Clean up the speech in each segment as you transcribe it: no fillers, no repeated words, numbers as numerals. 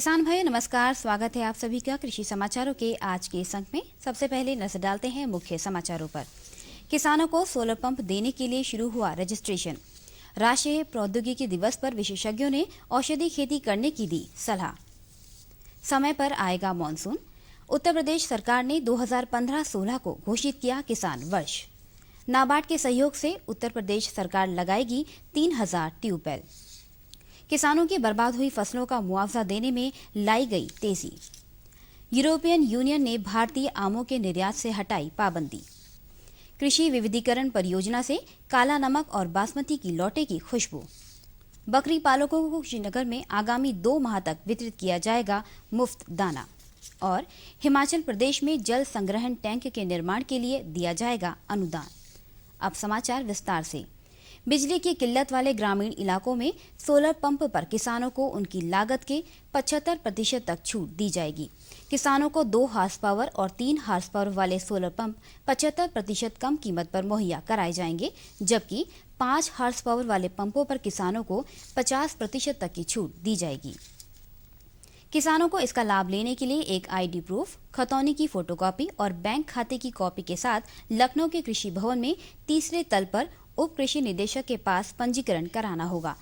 किसान भाई नमस्कार, स्वागत है आप सभी का कृषि समाचारों के आज के इस अंक में। सबसे पहले नजर डालते हैं मुख्य समाचारों पर। किसानों को सोलर पंप देने के लिए शुरू हुआ रजिस्ट्रेशन। राष्ट्रीय प्रौद्योगिकी दिवस पर विशेषज्ञों ने औषधि खेती करने की दी सलाह। समय पर आएगा मानसून। उत्तर प्रदेश सरकार ने 2015-16 को घोषित किया किसान वर्ष। नाबार्ड के सहयोग से उत्तर प्रदेश सरकार लगाएगी 3000 ट्यूबवेल। किसानों की बर्बाद हुई फसलों का मुआवजा देने में लाई गई तेजी। यूरोपियन यूनियन ने भारतीय आमों के निर्यात से हटाई पाबंदी। कृषि विविधीकरण परियोजना से काला नमक और बासमती की लौटेगी खुशबू। बकरी पालकों को श्रीनगर में आगामी 2 माह तक वितरित किया जाएगा मुफ्त दाना। और हिमाचल प्रदेश में जल संग्रहण टैंक के निर्माण के लिए दिया जाएगा अनुदान। अब समाचार विस्तार से। बिजली की किल्लत वाले ग्रामीण इलाकों में सोलर पंप पर किसानों को उनकी लागत के 75% तक छूट दी जाएगी। किसानों को 2 हार्स पावर और 3 हार्स पावर वाले सोलर पंप 75% कम कीमत पर मुहैया कराए जाएंगे, जबकि 5 हार्स पावर वाले पंपों पर किसानों को 50% तक की छूट दी जाएगी। किसानों को इसका लाभ लेने के लिए एक आईडी प्रूफ, खतौनी की फोटोकॉपी और बैंक खाते की कॉपी के साथ लखनऊ के कृषि भवन में तीसरे तल पर उप कृषि निदेशक के पास पंजीकरण कराना होगा।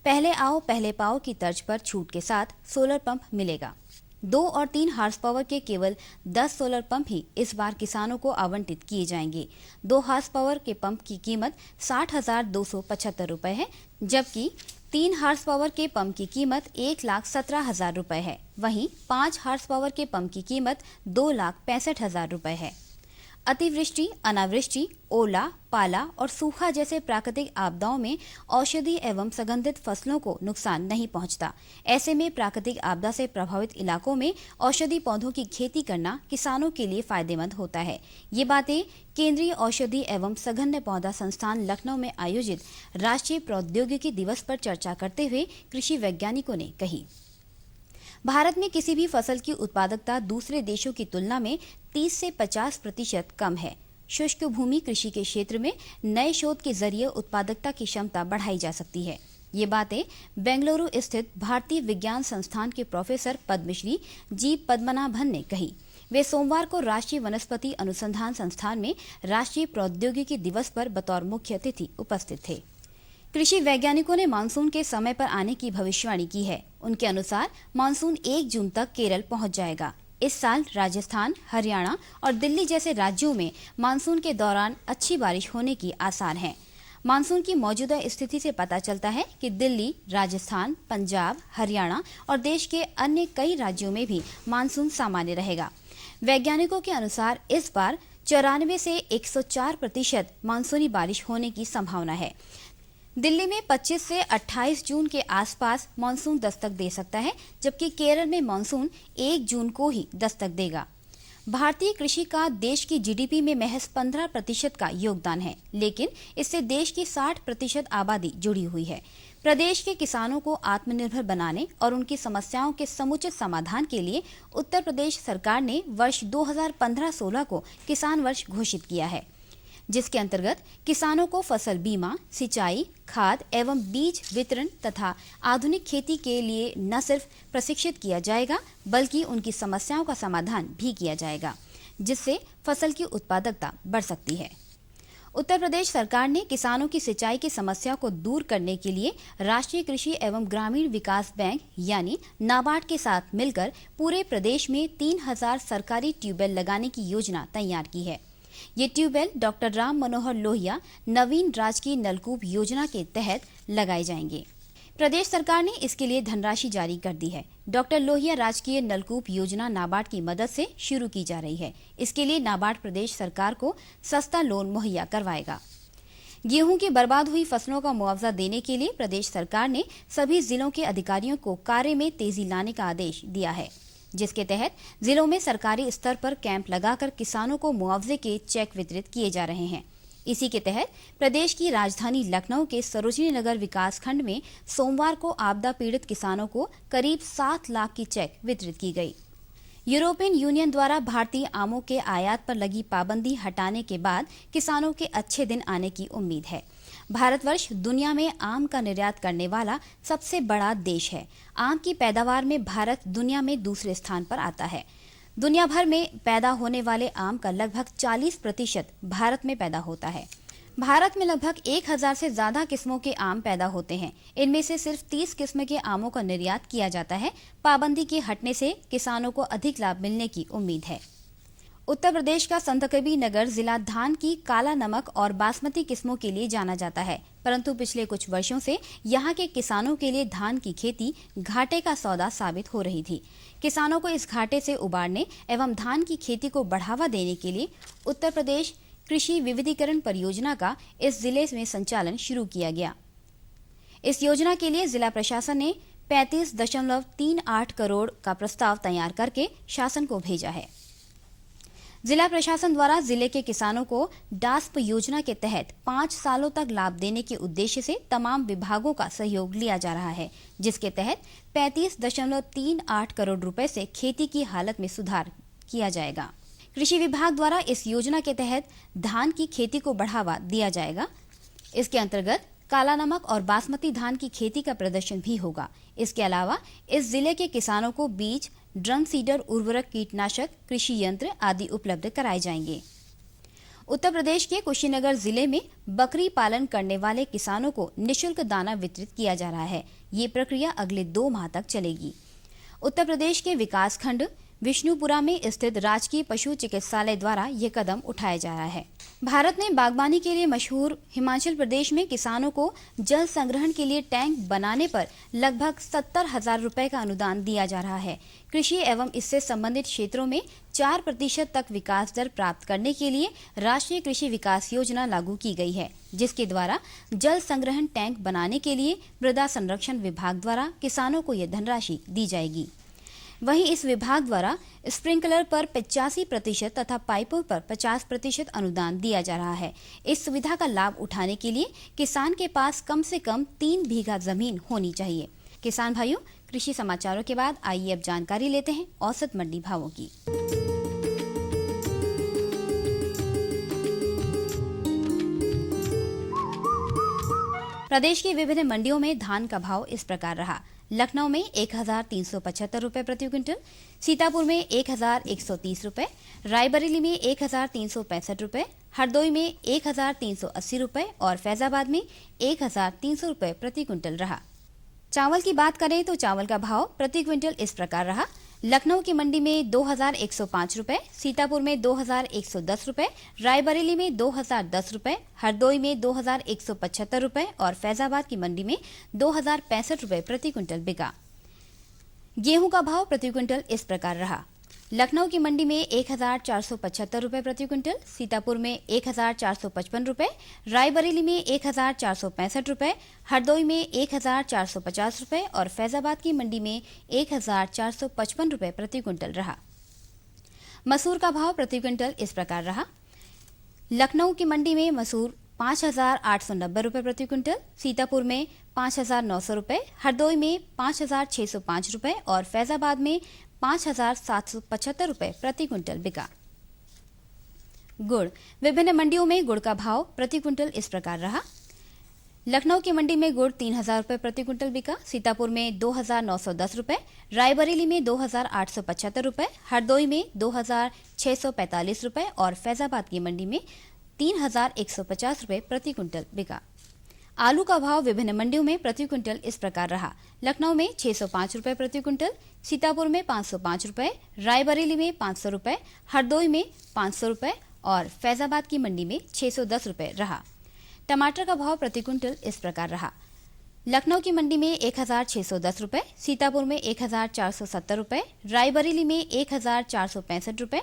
पहले आओ पहले पाओ की तर्ज पर छूट के साथ सोलर पंप मिलेगा। 2 और 3 हार्स पावर के केवल 10 सोलर पंप ही इस बार किसानों को आवंटित किए जाएंगे। 2 हार्स पावर के पंप की कीमत 60,275 रुपए है, जबकि 3 हार्स पावर के पंप की कीमत 1,17,000 रुपए है। वहीं 5 हार्स पावर के पंप की कीमत 2,65,000 रुपए है। अतिवृष्टि, अनावृष्टि, ओला, पाला और सूखा जैसे प्राकृतिक आपदाओं में औषधि एवं सुगंधित फसलों को नुकसान नहीं पहुंचता। ऐसे में प्राकृतिक आपदा से प्रभावित इलाकों में औषधि पौधों की खेती करना किसानों के लिए फायदेमंद होता है। ये बातें केंद्रीय औषधि एवं सघन पौधा संस्थान लखनऊ में आयोजित राष्ट्रीय प्रौद्योगिकी दिवस पर चर्चा करते हुए कृषि वैज्ञानिकों ने कही। भारत में किसी भी फसल की उत्पादकता दूसरे देशों की तुलना में 30 से 50% कम है। शुष्क भूमि कृषि के क्षेत्र में नए शोध के जरिए उत्पादकता की क्षमता बढ़ाई जा सकती है। ये बातें बेंगलुरु स्थित भारतीय विज्ञान संस्थान के प्रोफेसर पद्मश्री जी पद्मनाभन ने कही। वे सोमवार को राष्ट्रीय वनस्पति अनुसंधान संस्थान में राष्ट्रीय प्रौद्योगिकी दिवस पर बतौर मुख्य अतिथि उपस्थित थे। कृषि वैज्ञानिकों ने मानसून के समय पर आने की भविष्यवाणी की है। उनके अनुसार मानसून 1 जून तक केरल पहुंच जाएगा। इस साल राजस्थान, हरियाणा और दिल्ली जैसे राज्यों में मानसून के दौरान अच्छी बारिश होने की आसार हैं। मानसून की मौजूदा स्थिति से पता चलता है कि दिल्ली, राजस्थान, पंजाब, हरियाणा और देश के अन्य कई राज्यों में भी मानसून सामान्य रहेगा। वैज्ञानिकों के अनुसार इस बार 94 से 104% मानसूनी बारिश होने की संभावना है। दिल्ली में 25 से 28 जून के आसपास मानसून दस्तक दे सकता है, जबकि केरल में मानसून 1 जून को ही दस्तक देगा। भारतीय कृषि का देश की जीडीपी में महज 15% का योगदान है, लेकिन इससे देश की 60% आबादी जुड़ी हुई है। प्रदेश के किसानों को आत्मनिर्भर बनाने और उनकी समस्याओं के समुचित समाधान के लिए उत्तर प्रदेश सरकार ने वर्ष 2015-16 को किसान वर्ष घोषित किया है, जिसके अंतर्गत किसानों को फसल बीमा, सिंचाई, खाद एवं बीज वितरण तथा आधुनिक खेती के लिए न सिर्फ प्रशिक्षित किया जाएगा, बल्कि उनकी समस्याओं का समाधान भी किया जाएगा, जिससे फसल की उत्पादकता बढ़ सकती है। उत्तर प्रदेश सरकार ने किसानों की सिंचाई की समस्या को दूर करने के लिए राष्ट्रीय कृषि एवं ग्रामीण विकास बैंक यानी नाबार्ड के साथ मिलकर पूरे प्रदेश में 3000 सरकारी ट्यूबवेल लगाने की योजना तैयार की है। ये ट्यूबवेल डॉक्टर राम मनोहर लोहिया नवीन राजकीय नलकूप योजना के तहत लगाए जाएंगे। प्रदेश सरकार ने इसके लिए धनराशि जारी कर दी है। डॉक्टर लोहिया राजकीय नलकूप योजना नाबार्ड की मदद से शुरू की जा रही है। इसके लिए नाबार्ड प्रदेश सरकार को सस्ता लोन मुहैया करवाएगा। गेहूं की बर्बाद हुई फसलों का मुआवजा देने के लिए प्रदेश सरकार ने सभी जिलों के अधिकारियों को कार्य में तेजी लाने का आदेश दिया है, जिसके तहत जिलों में सरकारी स्तर पर कैंप लगाकर किसानों को मुआवजे के चेक वितरित किए जा रहे हैं। इसी के तहत प्रदेश की राजधानी लखनऊ के सरोजनी नगर विकास खंड में सोमवार को आपदा पीड़ित किसानों को करीब 7 लाख की चेक वितरित की गई। यूरोपियन यूनियन द्वारा भारतीय आमों के आयात पर लगी पाबंदी हटाने के बाद किसानों के अच्छे दिन आने की उम्मीद है। भारतवर्ष दुनिया में आम का निर्यात करने वाला सबसे बड़ा देश है। आम की पैदावार में भारत दुनिया में दूसरे स्थान पर आता है। दुनिया भर में पैदा होने वाले आम का लगभग 40% भारत में पैदा होता है। भारत में लगभग 1000 से ज्यादा किस्मों के आम पैदा होते हैं। इनमें से सिर्फ 30 किस्म के आमों का निर्यात किया जाता है। पाबंदी के हटने से किसानों को अधिक लाभ मिलने की उम्मीद है। उत्तर प्रदेश का संतकबीर नगर जिला धान की काला नमक और बासमती किस्मों के लिए जाना जाता है, परंतु पिछले कुछ वर्षों से यहाँ के किसानों के लिए धान की खेती घाटे का सौदा साबित हो रही थी। किसानों को इस घाटे से उबारने एवं धान की खेती को बढ़ावा देने के लिए उत्तर प्रदेश कृषि विविधीकरण परियोजना का इस जिले में संचालन शुरू किया गया। इस योजना के लिए जिला प्रशासन ने 35.38 करोड़ का प्रस्ताव तैयार करके शासन को भेजा है। जिला प्रशासन द्वारा जिले के किसानों को डास्प योजना के तहत 5 सालों तक लाभ देने के उद्देश्य से तमाम विभागों का सहयोग लिया जा रहा है, जिसके तहत 35.38 करोड़ रुपए से खेती की हालत में सुधार किया जाएगा। कृषि विभाग द्वारा इस योजना के तहत धान की खेती को बढ़ावा दिया जाएगा। इसके अंतर्गत काला नमक और बासमती धान की खेती का प्रदर्शन भी होगा। इसके अलावा इस जिले के किसानों को बीज, ड्रम सीडर, उर्वरक, कीटनाशक, कृषि यंत्र आदि उपलब्ध कराए जाएंगे। उत्तर प्रदेश के कुशीनगर जिले में बकरी पालन करने वाले किसानों को निःशुल्क दाना वितरित किया जा रहा है। ये प्रक्रिया अगले 2 माह तक चलेगी। उत्तर प्रदेश के विकास खंड विष्णुपुरा में स्थित राजकीय पशु चिकित्सालय द्वारा ये कदम उठाया जा रहा है। भारत में बागवानी के लिए मशहूर हिमाचल प्रदेश में किसानों को जल संग्रहण के लिए टैंक बनाने पर लगभग 70,000 रुपए का अनुदान दिया जा रहा है। कृषि एवं इससे संबंधित क्षेत्रों में 4% तक विकास दर प्राप्त करने के लिए राष्ट्रीय कृषि विकास योजना लागू की गई है, जिसके द्वारा जल संग्रहण टैंक बनाने के लिए मृदा संरक्षण विभाग द्वारा किसानों को यह धनराशि दी जाएगी। वहीं इस विभाग द्वारा स्प्रिंकलर पर 85% तथा पाइपों पर 50% अनुदान दिया जा रहा है। इस सुविधा का लाभ उठाने के लिए किसान के पास कम से कम 3 बीघा जमीन होनी चाहिए। किसान भाइयों, कृषि समाचारों के बाद आइए अब जानकारी लेते हैं औसत मंडी भावों की। प्रदेश की विभिन्न मंडियों में धान का भाव इस प्रकार रहा। लखनऊ में 1375 रुपए प्रति क्विंटल, सीतापुर में 1130 रुपए, रायबरेली में 1365 रुपए, हरदोई में 1380 रुपए और फैजाबाद में 1300 रुपए प्रति क्विंटल रहा। चावल की बात करें तो चावल का भाव प्रति क्विंटल इस प्रकार रहा। लखनऊ की मंडी में 2105 रुपए, सीतापुर में 2110 रुपए, रायबरेली में 2010 रुपए, हरदोई में 2175 रुपए और फैजाबाद की मंडी में 2065 रुपए प्रति क्विंटल बिका। गेहूं का भाव प्रति क्विंटल इस प्रकार रहा। लखनऊ की मंडी में 1475 रुपए प्रति क्विंटल, सीतापुर में 1455 रुपए, रायबरेली में 1465 रुपए, हरदोई में 1450 रुपए और फैजाबाद की मंडी में 1455 रुपए प्रति क्विंटल रहा। मसूर का भाव प्रति क्विंटल इस प्रकार रहा। लखनऊ की मंडी में मसूर 5890 रुपए प्रति क्विंटल, सीतापुर में 5900 रुपए, हरदोई में 5605 रुपए और फैजाबाद में 5775 रुपए प्रति क्विंटल बिका। गुड़, विभिन्न मंडियों में गुड़ का भाव प्रति क्विंटल इस प्रकार रहा। लखनऊ की मंडी में गुड़ 3000 रुपए प्रति क्विंटल बिका, सीतापुर में 2910 रुपए, रायबरेली में 2875 रुपए, हरदोई में 2645 रुपए और फैजाबाद की मंडी में 3150 रुपए प्रति क्विंटल बिका। आलू का भाव विभिन्न मंडियों में प्रति क्विंटल इस प्रकार रहा। लखनऊ में 605 रुपए प्रति क्विंटल, सीतापुर में 505 रुपए, रायबरेली में 500 रुपए, हरदोई में 500 रुपए और फैजाबाद की मंडी में 610 रुपए रहा। टमाटर का भाव प्रति क्विंटल इस प्रकार रहा। लखनऊ की मंडी में 1610 रुपए, सीतापुर में 1470 रुपए, रायबरेली में 1465 रुपए,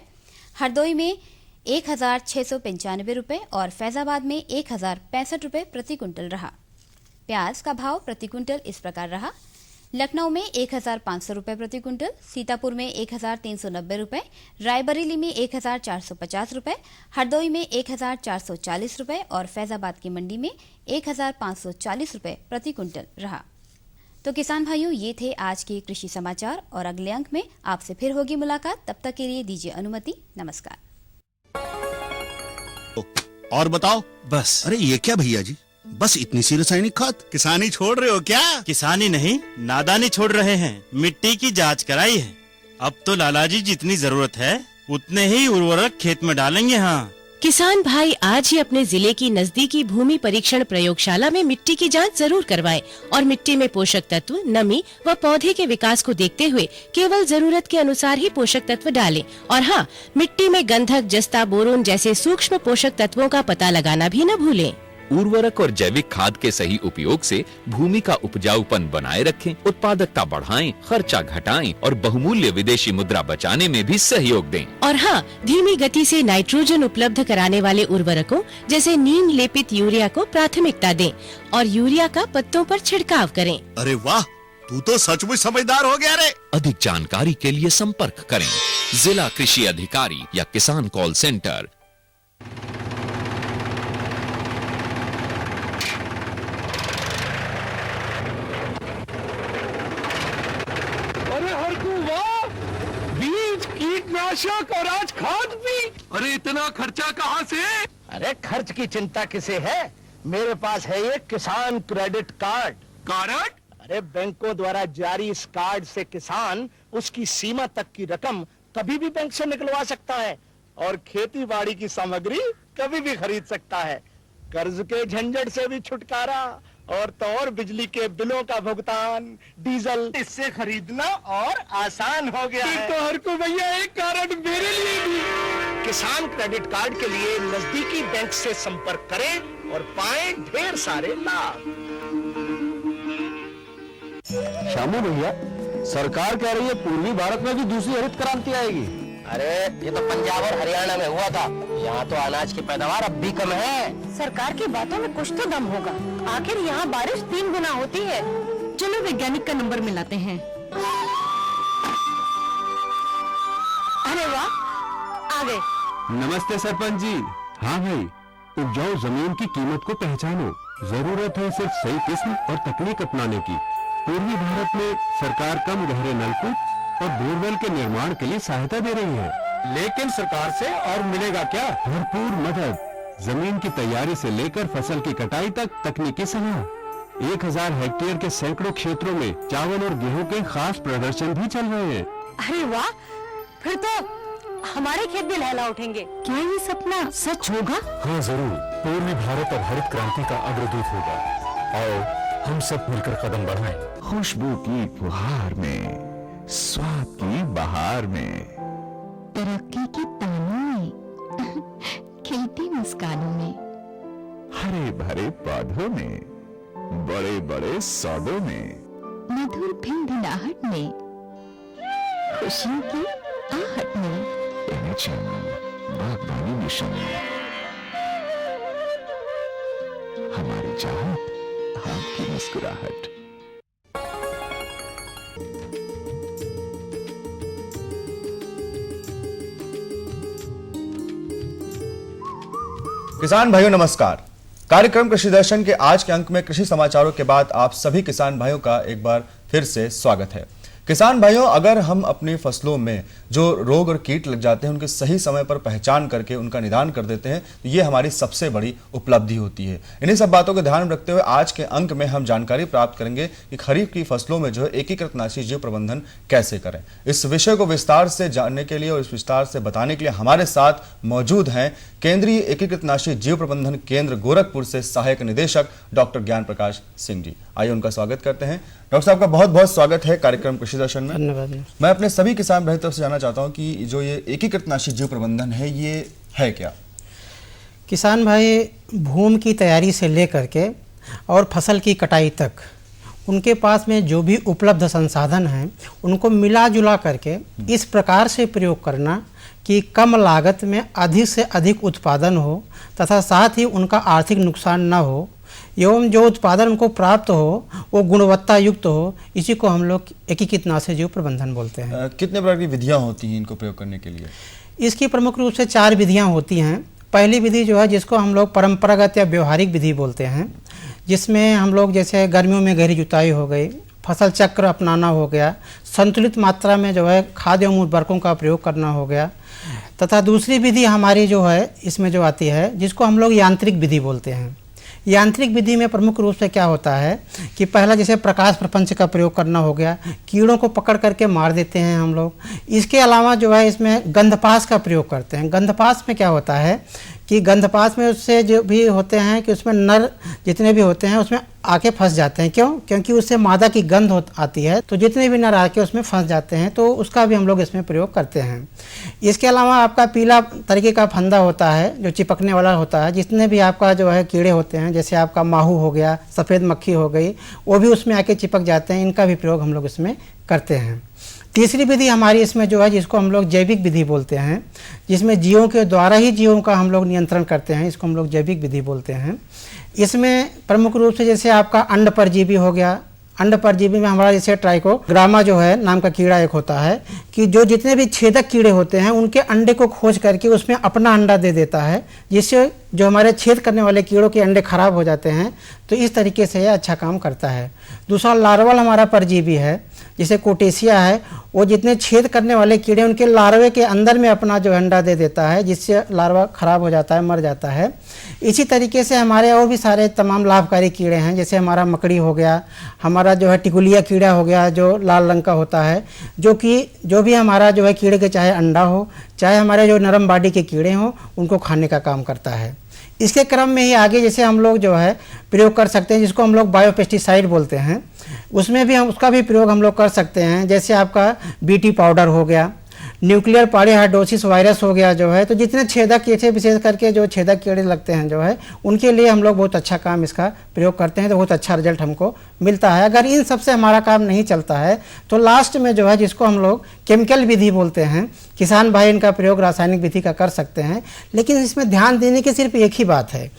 हरदोई में 1695 रुपए और फैजाबाद में 1065 रुपए प्रति क्विंटल रहा। प्याज का भाव प्रति क्विंटल इस प्रकार रहा। लखनऊ में 1500 रुपए प्रति क्विंटल, सीतापुर में 1390 रुपए, रायबरेली में 1450 रुपए, हरदोई में 1440 रुपए और फैजाबाद की मंडी में 1540 रुपए प्रति क्विंटल रहा। तो किसान भाइयों, ये थे आज के कृषि समाचार और अगले अंक में आपसे फिर होगी मुलाकात। तब तक के लिए दीजिए अनुमति। नमस्कार। और बताओ। बस। अरे ये क्या भैया जी, बस इतनी सी रासायनिक खाद? किसानी छोड़ रहे हो क्या? किसानी नहीं, नादानी छोड़ रहे हैं। मिट्टी की जांच कराई है। अब तो लालाजी जितनी जरूरत है उतने ही उर्वरक खेत में डालेंगे। हाँ, किसान भाई आज ही अपने जिले की नजदीकी भूमि परीक्षण प्रयोगशाला में मिट्टी की जांच जरूर करवाएं और मिट्टी में पोषक तत्व, नमी व पौधे के विकास को देखते हुए केवल जरूरत के अनुसार ही पोषक तत्व डालें। और हाँ, मिट्टी में गंधक, जस्ता, बोरोन जैसे सूक्ष्म पोषक तत्वों का पता लगाना भी न भूलें। उर्वरक और जैविक खाद के सही उपयोग से भूमि का उपजाऊपन बनाए रखें, उत्पादकता बढ़ाएं, खर्चा घटाएं और बहुमूल्य विदेशी मुद्रा बचाने में भी सहयोग दें। और हाँ, धीमी गति से नाइट्रोजन उपलब्ध कराने वाले उर्वरकों जैसे नीम लेपित यूरिया को प्राथमिकता दें और यूरिया का पत्तों पर छिड़काव करें। अरे वाह, तू तो सचमुच समझदार हो गया रे। अधिक जानकारी के लिए संपर्क करें जिला कृषि अधिकारी या किसान कॉल सेंटर। कीटनाशक और आज खाद भी। अरे इतना खर्चा कहाँ से? अरे खर्च की चिंता किसे है, मेरे पास है ये किसान क्रेडिट कार्ड। कार्ड? अरे बैंकों द्वारा जारी इस कार्ड से किसान उसकी सीमा तक की रकम कभी भी बैंक से निकलवा सकता है और खेती बाड़ी की सामग्री कभी भी खरीद सकता है। कर्ज के झंझट से भी छुटकारा और तो और बिजली के बिलों का भुगतान, डीजल इससे खरीदना और आसान हो गया है। तो हर को भैया एक कार्ड मेरे लिए भी। किसान क्रेडिट कार्ड के लिए नजदीकी बैंक से संपर्क करें और पाएं ढेर सारे लाभ। श्यामू भैया, सरकार कह रही है पूर्वी भारत में भी दूसरी हरित क्रांति आएगी। अरे ये तो पंजाब और हरियाणा में हुआ था, यहाँ तो अनाज की पैदावार अब भी कम है। सरकार की बातों में कुछ तो दम होगा। आखिर यहाँ बारिश 3 गुना होती है। चलो वैज्ञानिक का नंबर मिलाते हैं। अरे वाह, आ गए। नमस्ते सरपंच जी। हाँ भाई, उपजाऊ जमीन की कीमत को पहचानो। जरूरत है सिर्फ सही किस्म और तकनीक अपनाने की। पूर्वी भारत में सरकार कम गहरे नलकूप और बोरवेल के निर्माण के लिए सहायता दे रही है। लेकिन सरकार से और मिलेगा क्या? भरपूर मदद, जमीन की तैयारी से लेकर फसल की कटाई तक तकनीकी सलाह। 1000 हेक्टेयर के सैकड़ों क्षेत्रों में चावल और गेहूं के खास प्रदर्शन भी चल रहे हैं। अरे वाह, फिर तो हमारे खेत भी लहला उठेंगे। क्या ये सपना सच होगा? हाँ जरूर, पूर्वी भारत अब हरित क्रांति का अग्रदूत होगा। आओ हम सब मिलकर कदम बढ़ाएं। खुशबू की फुहार में, स्वाद की बहार में, तरक्की की तानों में, खिलती मुस्कानों में, हरे भरे पौधों में, बड़े बड़े सौदों में, मधुर भिनभिनाहट में, खुशियों की आहट में, बागबानी मिशन हमारी चाहत, आपकी मुस्कुराहट। किसान भाइयों नमस्कार। कार्यक्रम कृषि दर्शन के आज के अंक में कृषि समाचारों के बाद आप सभी किसान भाइयों का एक बार फिर से स्वागत है। किसान भाइयों, अगर हम अपनी फसलों में जो रोग और कीट लग जाते हैं उनके सही समय पर पहचान करके उनका निदान कर देते हैं तो ये हमारी सबसे बड़ी उपलब्धि होती है। इन्हीं सब बातों को ध्यान में रखते हुए आज के अंक में हम जानकारी प्राप्त करेंगे कि खरीफ की फसलों में जो है एकीकृत नाशी जीव प्रबंधन कैसे करें। इस विषय को विस्तार से जानने के लिए और इस विस्तार से बताने के लिए हमारे साथ मौजूद हैं केंद्रीय एकीकृत नाशी जीव प्रबंधन केंद्र गोरखपुर से सहायक निदेशक डॉक्टर ज्ञान प्रकाश सिंह जी। आइए उनका स्वागत करते हैं। डॉक्टर साहब का बहुत बहुत स्वागत है कार्यक्रम कृषि दर्शन में। धन्यवाद। मैं अपने सभी किसान भाइयों तरफ से जानना चाहता हूं कि जो ये एकीकृत नाशी जीव प्रबंधन है ये है क्या? किसान भाई भूमि की तैयारी से लेकर के और फसल की कटाई तक उनके पास में जो भी उपलब्ध संसाधन हैं उनको मिला जुला करके इस प्रकार से प्रयोग करना कि कम लागत में अधिक से अधिक उत्पादन हो तथा साथ ही उनका आर्थिक नुकसान न हो एवं जो उत्पादन उनको प्राप्त हो वो गुणवत्ता युक्त हो, इसी को हम लोग एकीकृत नाशी जीव प्रबंधन बोलते हैं। कितने प्रकार की विधियां होती हैं इनको प्रयोग करने के लिए? इसकी प्रमुख रूप से 4 विधियां होती हैं। पहली विधि जो है जिसको हम लोग परंपरागत या व्यवहारिक विधि बोलते हैं, जिसमें हम लोग जैसे गर्मियों में गहरी जुताई हो गई, फसल चक्र अपनाना हो गया, संतुलित मात्रा में जो है खाद एवं उर्वरकों का प्रयोग करना हो गया। तथा दूसरी विधि हमारी जो है इसमें जो आती है जिसको हम लोग यांत्रिक विधि बोलते हैं। यांत्रिक विधि में प्रमुख रूप से क्या होता है कि पहला जैसे प्रकाश प्रपंच का प्रयोग करना हो गया, कीड़ों को पकड़ करके मार देते हैं हम लोग। इसके अलावा जो है इसमें गंधपास का प्रयोग करते हैं। गंधपास में क्या होता है कि गंधपास में उससे जो भी होते हैं कि उसमें नर जितने भी होते हैं उसमें आके फंस जाते हैं। क्यों? क्योंकि उससे मादा की गंध आती है, तो जितने भी नर आके उसमें फंस जाते हैं, तो उसका भी हम लोग इसमें प्रयोग करते हैं। इसके अलावा आपका पीला तरीके का फंदा होता है जो चिपकने वाला होता है। जितने भी आपका जो है कीड़े होते हैं, जैसे आपका माहू हो गया, सफ़ेद मक्खी हो गई, वो भी उसमें आके चिपक जाते हैं। इनका भी प्रयोग हम लोग इसमें करते हैं। तीसरी विधि हमारी इसमें जो है जिसको हम लोग जैविक विधि बोलते हैं, जिसमें जीवों के द्वारा ही जीवों का हम लोग नियंत्रण करते हैं, इसको हम लोग जैविक विधि बोलते हैं। इसमें प्रमुख रूप से जैसे आपका अंड परजीवी हो गया। अंड परजीवी में हमारा जैसे ट्राइकोग्रामा जो है नाम का कीड़ा एक होता है कि जो जितने भी छेदक कीड़े होते हैं उनके अंडे को खोज करके उसमें अपना अंडा दे देता है, जिससे जो हमारे छेद करने वाले कीड़ों के अंडे खराब हो जाते हैं। तो इस तरीके से यह अच्छा काम करता है। दूसरा लार्वल हमारा परजीवी है, जैसे कोटेशिया है, वो जितने छेद करने वाले कीड़े उनके लार्वे के अंदर में अपना जो अंडा दे देता है, जिससे लार्वा खराब हो जाता है, मर जाता है। इसी तरीके से हमारे और भी सारे तमाम लाभकारी कीड़े हैं, जैसे हमारा मकड़ी हो गया, हमारा जो है टिकुलिया कीड़ा हो गया जो लाल रंग का होता है, जो भी हमारा जो है कीड़े के चाहे अंडा हो चाहे हमारे जो नरम बॉडी के कीड़े हों उनको खाने का काम करता है। इसके क्रम में ही आगे जैसे हम लोग जो है प्रयोग कर सकते हैं, जिसको हम लोग बायोपेस्टिसाइड बोलते हैं, उसमें भी हम उसका भी प्रयोग हम लोग कर सकते हैं। जैसे आपका बीटी पाउडर हो गया, न्यूक्लियर पॉलीहाइड्रोसिस वायरस हो गया जो है, तो जितने छेदक कीड़े विशेष करके जो छेदक कीड़े लगते हैं जो है उनके लिए हम लोग बहुत अच्छा काम इसका प्रयोग करते हैं, तो बहुत अच्छा रिजल्ट हमको मिलता है। अगर इन सब से हमारा काम नहीं चलता है तो लास्ट में जो है जिसको हम लोग केमिकल विधि बोलते हैं, किसान भाई इनका प्रयोग रासायनिक विधि का कर सकते हैं। लेकिन इसमें ध्यान देने की सिर्फ एक ही बात है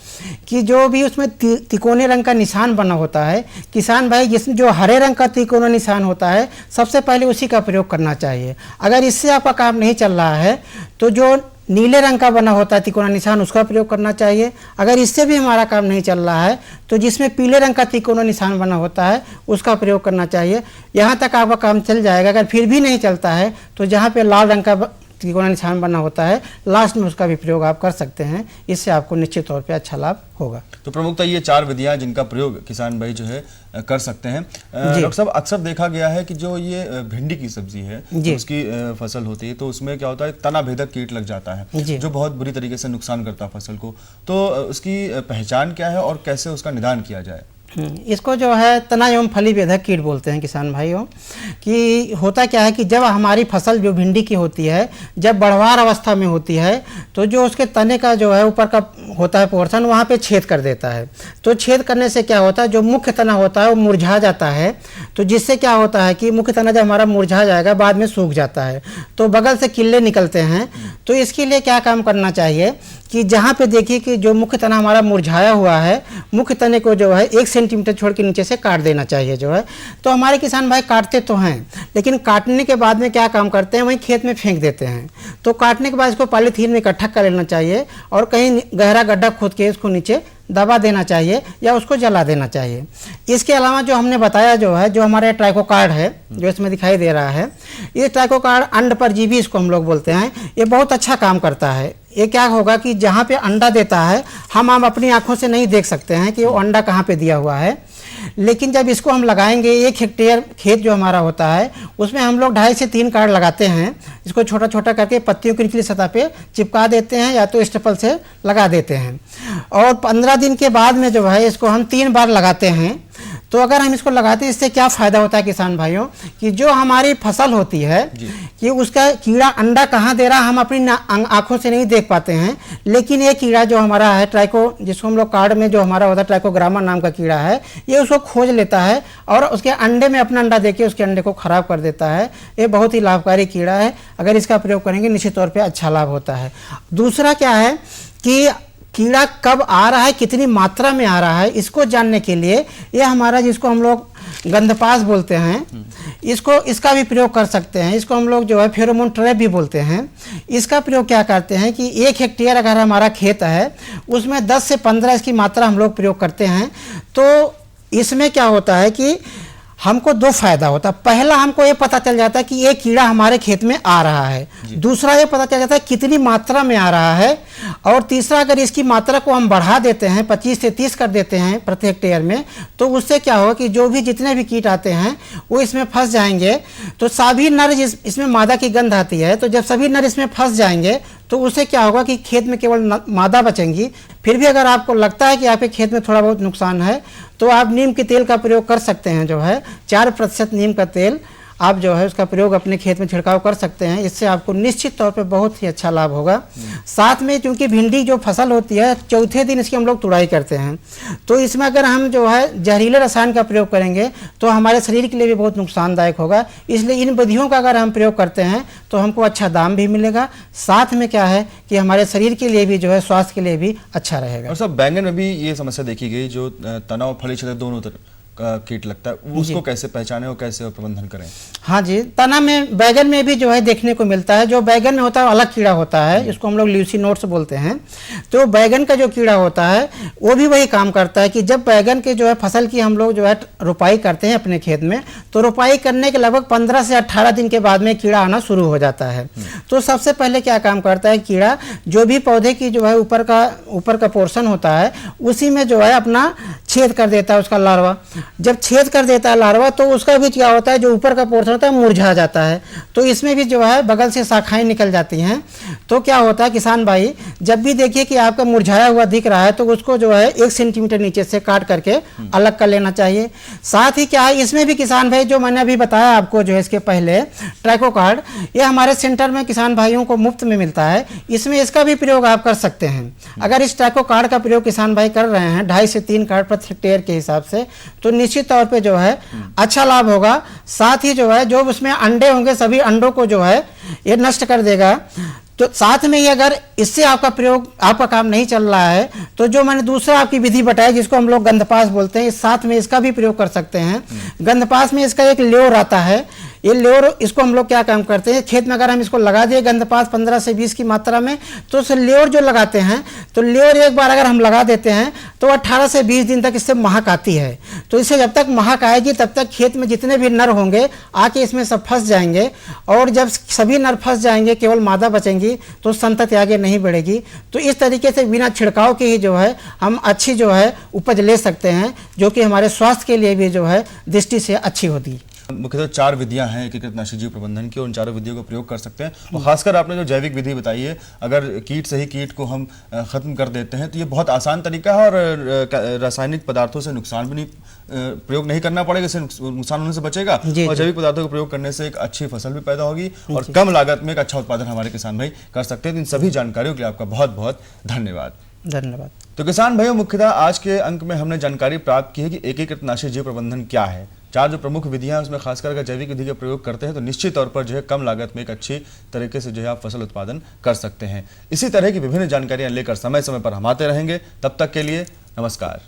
कि जो भी उसमें तिकोने रंग का निशान बना होता है, किसान भाई जिसमें जो हरे रंग का तिकोना निशान होता है सबसे पहले उसी का प्रयोग करना चाहिए। अगर इससे आपका काम नहीं चल रहा है तो जो नीले रंग का बना होता है तिकोना निशान उसका प्रयोग करना चाहिए। अगर इससे भी हमारा काम नहीं चल रहा है तो जिसमें पीले रंग का तिकोना निशान बना होता है उसका प्रयोग करना चाहिए। यहाँ तक आपका काम चल जाएगा। अगर फिर भी नहीं चलता है तो जहाँ पे लाल रंग का तिकोना निशान बना होता है लास्ट में उसका भी प्रयोग आप कर सकते हैं। इससे आपको निश्चित तौर पे अच्छा लाभ होगा। तो प्रमुखतः ये 4 विधियां जिनका प्रयोग किसान भाई जो है कर सकते हैं। डॉक्टर साहब, अक्सर देखा गया है कि जो ये भिंडी की सब्जी है तो उसकी फसल होती है तो उसमें क्या होता है, तना भेदक कीट लग जाता है जो बहुत बुरी तरीके से नुकसान करता है फसल को। तो उसकी पहचान क्या है और कैसे उसका निदान किया जाए? इसको जो है तना एवं फली भेदक कीट बोलते हैं किसान भाइयों। कि होता क्या है कि जब हमारी फसल जो भिंडी की होती है जब बढ़वार अवस्था में होती है तो जो उसके तने का जो है ऊपर का होता है पोर्शन वहाँ पे छेद कर देता है। तो छेद करने से क्या होता है, जो मुख्य तना होता है वो मुरझा जाता है। तो जिससे क्या होता है कि मुख्य तना जब हमारा मुरझा जाएगा बाद में सूख जाता है तो बगल से किल्ले निकलते हैं। तो इसके लिए क्या काम करना चाहिए कि जहाँ पे देखिए कि जो मुख्य तना हमारा मुरझाया हुआ है, मुख्य तने को जो है 1 सेंटीमीटर छोड़ के नीचे से काट देना चाहिए जो है। तो हमारे किसान भाई काटते तो हैं लेकिन काटने के बाद में क्या काम करते हैं, वहीं खेत में फेंक देते हैं। तो काटने के बाद इसको पॉलीथीन में इकट्ठा कर लेना चाहिए और कहीं गहरा गड्ढा खोद के इसको नीचे दबा देना चाहिए या उसको जला देना चाहिए। इसके अलावा जो हमने बताया जो है, जो हमारे ट्राइकोकार्ड है जो इसमें दिखाई दे रहा है, ये ट्राइकोकार्ड अंड परजीवी इसको हम लोग बोलते हैं। ये बहुत अच्छा काम करता है। ये क्या होगा कि जहाँ पे अंडा देता है हम अपनी आंखों से नहीं देख सकते हैं कि वो अंडा कहाँ पे दिया हुआ है, लेकिन जब इसको हम लगाएंगे 1 हेक्टेयर खेत जो हमारा होता है उसमें हम लोग 2.5 से 3 कार्ड लगाते हैं। इसको छोटा छोटा करके पत्तियों की निचली सतह पे चिपका देते हैं या तो स्टेपल से लगा देते हैं और 15 दिन के बाद में जो है इसको हम 3 बार लगाते हैं। तो अगर हम इसको लगाते हैं इससे क्या फ़ायदा होता है किसान भाइयों कि जो हमारी फसल होती है कि उसका कीड़ा अंडा कहाँ दे रहा हम अपनी आंखों से नहीं देख पाते हैं, लेकिन ये कीड़ा जो हमारा है जिसको हम लोग कार्ड में जो हमारा होता है ट्राइकोग्रामा नाम का कीड़ा है, ये उसको खोज लेता है और उसके अंडे में अपना अंडा देके उसके अंडे को खराब कर देता है। ये बहुत ही लाभकारी कीड़ा है। अगर इसका प्रयोग करेंगे निश्चित तौर पर अच्छा लाभ होता है। दूसरा क्या है कि कीड़ा कब आ रहा है, कितनी मात्रा में आ रहा है, इसको जानने के लिए ये हमारा जिसको हम लोग गंधपास बोलते हैं इसका भी प्रयोग कर सकते हैं। इसको हम लोग जो है फेरोमोन ट्रैप भी बोलते हैं। इसका प्रयोग क्या करते हैं कि 1 हेक्टेयर अगर हमारा खेत है उसमें 10 से 15 इसकी मात्रा हम लोग प्रयोग करते हैं। तो इसमें क्या होता है कि हमको दो फायदा होता है। पहला, हमको ये पता चल जाता है कि ये कीड़ा हमारे खेत में आ रहा है। दूसरा, ये पता चल जाता है कितनी मात्रा में आ रहा है। और तीसरा, अगर इसकी मात्रा को हम बढ़ा देते हैं, 25 से 30 कर देते हैं प्रति हेक्टेयर में, तो उससे क्या होगा कि जो भी जितने भी कीट आते हैं वो इसमें फंस जाएंगे। तो सभी नर इसमें मादा की गंध आती है, तो जब सभी नर इसमें फंस जाएंगे तो उससे क्या होगा कि खेत में केवल मादा बचेंगी। फिर भी अगर आपको लगता है कि आपके खेत में थोड़ा बहुत नुकसान है तो आप नीम के तेल का प्रयोग कर सकते हैं। जो है 4% नीम का तेल आप जो है उसका प्रयोग अपने खेत में छिड़काव कर सकते हैं। इससे आपको निश्चित तौर पे बहुत ही अच्छा लाभ होगा। साथ में क्योंकि भिंडी जो फसल होती है, चौथे दिन इसकी हम लोग तुड़ाई करते हैं, तो इसमें अगर हम जो है जहरीले रसायन का प्रयोग करेंगे तो हमारे शरीर के लिए भी बहुत नुकसानदायक होगा। इसलिए इन विधियों का अगर हम प्रयोग करते हैं तो हमको अच्छा दाम भी मिलेगा। साथ में क्या है कि हमारे शरीर के लिए भी जो है स्वास्थ्य के लिए भी अच्छा रहेगा। और सब बैंगन में भी ये समस्या देखी गई, जो तना और फली छिद्र दोनों कीट लगता है, उसको कैसे पहचाने और कैसे प्रबंधन करें? हाँ जी, तना में बैगन में भी जो है देखने को मिलता है। जो बैगन में होता है अलग कीड़ा होता है, इसको हम लोग ल्यूसिनोड्स बोलते हैं। तो बैगन का जो कीड़ा होता है वो भी वही काम करता है कि जब बैगन के जो है फसल की हम लोग जो है रोपाई करते हैं अपने खेत में, तो रोपाई करने के लगभग 15 से 18 दिन के बाद में कीड़ा आना शुरू हो जाता है। तो सबसे पहले क्या काम करता है कीड़ा, जो भी पौधे की जो है ऊपर का पोर्शन होता है उसी में जो है अपना छेद कर देता है उसका लार्वा। जब छेद कर देता है लार्वा तो उसका भी क्या होता है, जो ऊपर का पोर्शन होता है मुरझा जाता है। तो इसमें भी जो है बगल से शाखाएं निकल जाती हैं। तो क्या होता है किसान भाई, जब भी देखिए कि आपका मुरझाया हुआ दिख रहा है तो उसको जो है 1 सेंटीमीटर नीचे से काट करके अलग कर लेना चाहिए। साथ ही क्या है, इसमें भी किसान भाई, जो मैंने अभी बताया आपको जो है इसके पहले, ट्राइकोकार्ड, ये हमारे सेंटर में किसान भाइयों को मुफ्त में मिलता है। इसमें इसका भी प्रयोग आप कर सकते हैं। अगर इस ट्राइकोकार्ड का प्रयोग किसान भाई कर रहे हैं 2.5 से 3 कार्ड प्रति हेक्टेयर के हिसाब से, तो निश्चित तौर पे जो है अच्छा लाभ होगा। साथ ही जो है जो उसमें अंडे होंगे सभी अंडों को जो है ये नष्ट कर देगा। तो साथ में ही अगर इससे आपका प्रयोग, आपका काम नहीं चल रहा है, तो जो मैंने दूसरा आपकी विधि बताई जिसको हम लोग गंधपास बोलते हैं, इस साथ में इसका भी प्रयोग कर सकते हैं। गंधपास में इसका एक ल्योर आता है। ये ल्योर, इसको हम लोग क्या काम करते हैं, खेत में अगर हम इसको लगा दिए गंधपास 15 से 20 की मात्रा में, तो उस ल्योर जो लगाते हैं, तो ल्योर एक बार अगर हम लगा देते हैं तो 18 से 20 दिन तक इससे महक आती है। तो इससे जब तक महक आएगी तब तक खेत में जितने भी नर होंगे आके इसमें सब फंस जाएंगे। और जब सभी नर फंस जाएंगे, केवल मादा बचेंगी, तो संतति आगे नहीं बढ़ेगी। तो इस तरीके से बिना छिड़काव के ही जो है हम अच्छी जो है उपज ले सकते हैं, जो कि हमारे स्वास्थ्य के लिए भी जो है दृष्टि से अच्छी होती है। मुख्यतः 4 विधियां हैं एकीकृत नाशी जीव प्रबंधन की, उन चारों विधियों का प्रयोग कर सकते हैं। और खासकर आपने जो जैविक विधि बताई है, अगर कीट से ही कीट को हम खत्म कर देते हैं तो ये बहुत आसान तरीका है और रासायनिक पदार्थों से नुकसान भी नहीं, प्रयोग नहीं करना पड़ेगा, इससे नुकसान होने से बचेगा। और जैविक पदार्थों का प्रयोग करने से एक अच्छी फसल भी पैदा होगी और कम लागत में एक अच्छा उत्पादन हमारे किसान भाई कर सकते हैं। इन सभी जानकारियों के लिए आपका बहुत बहुत धन्यवाद। धन्यवाद। तो किसान भाइयों, मुख्यतः आज के अंक में हमने जानकारी प्राप्त की है कि एकीकृत नाशी जीव प्रबंधन क्या है। 4 जो प्रमुख विधियां हैं उसमें खासकर अगर जैविक विधि का प्रयोग करते हैं तो निश्चित तौर पर जो है कम लागत में एक अच्छी तरीके से जो है आप फसल उत्पादन कर सकते हैं। इसी तरह की विभिन्न जानकारियां लेकर समय समय पर हम आते रहेंगे। तब तक के लिए नमस्कार।